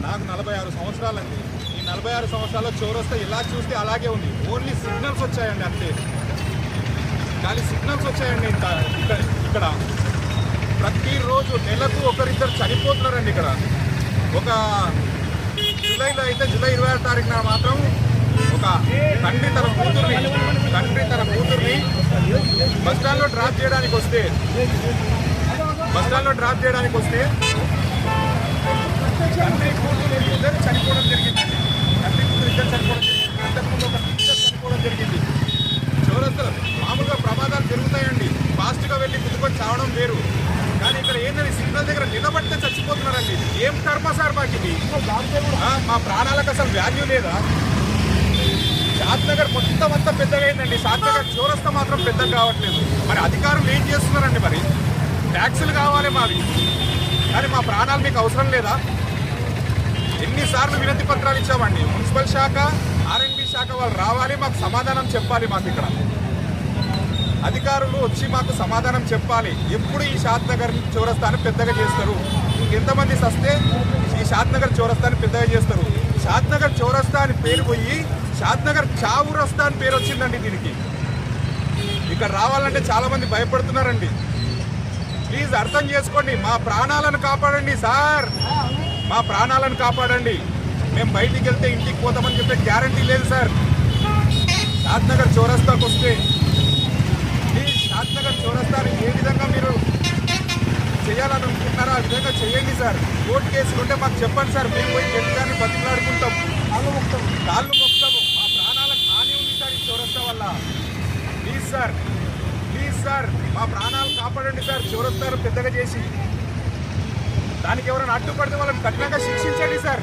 నాకు 46 సంవత్సరాలండి. ఈ 46 సంవత్సరాల్లో చౌరస్తా ఇలా చూస్తే అలాగే ఉంది. ఓన్లీ సిగ్నల్స్ వచ్చాయండి అంతే. కానీ సిగ్నల్స్ వచ్చాయండి. ఇక్కడ ప్రతిరోజు నెలకు ఒకరిద్దరు చనిపోతున్నారండి. ఇక్కడ ఒక జూలైలో అయితే జూలై 26వ తారీఖున మాత్రం ఒక తండ్రి తన కూతుర్ని బస్టాండ్లో డ్రాప్ చేయడానికి వస్తే తండ్రి కూతురు ఇద్దరు చనిపోవడం జరిగిందండి. అంతకుముందు ఒక టీచర్ చనిపోవడం జరిగింది. చౌరస్తాలో మామూలుగా ప్రమాదాలు జరుగుతాయండి. ఫాస్ట్గా వెళ్ళి గుద్దుకొని చావడం వేరు. కానీ ఇక్కడ ఏంటంటే సిగ్నల్ దగ్గర నిలబడితే చచ్చిపోతున్నారండి. ఏం కర్మ సార్ మాకు ఇది? మా ప్రాణాలకు అసలు వాల్యూ లేదా? షాద్నగర్ మొత్తం అంతా పెద్దగా అయిందండి. షాద్నగర్ చౌరస్తా మాత్రం పెద్దగా కావట్లేదు. మరి అధికారులు ఏం చేస్తున్నారండి? మరి ట్యాక్సులు కావాలి మావి, కానీ మా ప్రాణాలు మీకు అవసరం లేదా? ఎన్నిసార్లు వినతి పత్రాలు ఇచ్చామండి. మున్సిపల్ శాఖ, ఆర్ఎండ్బి శాఖ వాళ్ళు రావాలి, మాకు సమాధానం చెప్పాలి. మాకు ఇక్కడ అధికారులు వచ్చి మాకు సమాధానం చెప్పాలి. ఎప్పుడు ఈ షాద్నగర్ చౌరస్తాని పెద్దగా చేస్తారు? ఇంకెంతమంది సస్తే ఈ షాద్నగర్ చౌరస్తాని పెద్దగా చేస్తారు? షాద్నగర్ చౌరస్తా అని పేరు పోయి షాద్నగర్ చావురస్తా అని పేరు వచ్చిందండి దీనికి. ఇక్కడ రావాలంటే చాలామంది భయపడుతున్నారండి. ప్లీజ్ అర్థం చేసుకోండి. మా ప్రాణాలను కాపాడండి సార్, మా ప్రాణాలను కాపాడండి. మేము బయటికి వెళ్తే ఇంటికి పోతామని చెప్పే గ్యారంటీ లేదు సార్. షాద్నగర్ చౌరస్తాకు వస్తే ప్లీజ్ షాద్నగర్ చౌరస్తాని ఏ విధంగా మీరు చేయాలని అనుకుంటున్నారో ఆ విధంగా చేయండి సార్. కోర్టు కేసులు ఉంటే మాకు చెప్పండి సార్. మేము పోయి జడ్జి గారిని బతికిలాడుకుంటాం, కాళ్ళు మొక్కుతాము. మా ప్రాణాలకు హాని ఉంది సార్ ఈ చౌరస్తా వల్ల. ప్లీజ్ సార్ మా ప్రాణాలు కాపాడండి సార్. చౌరస్తాను పెద్దగా చేసి దానికి ఎవరైనా అడ్డుపడితే వాళ్ళని కఠినంగా శిక్షించండి సార్.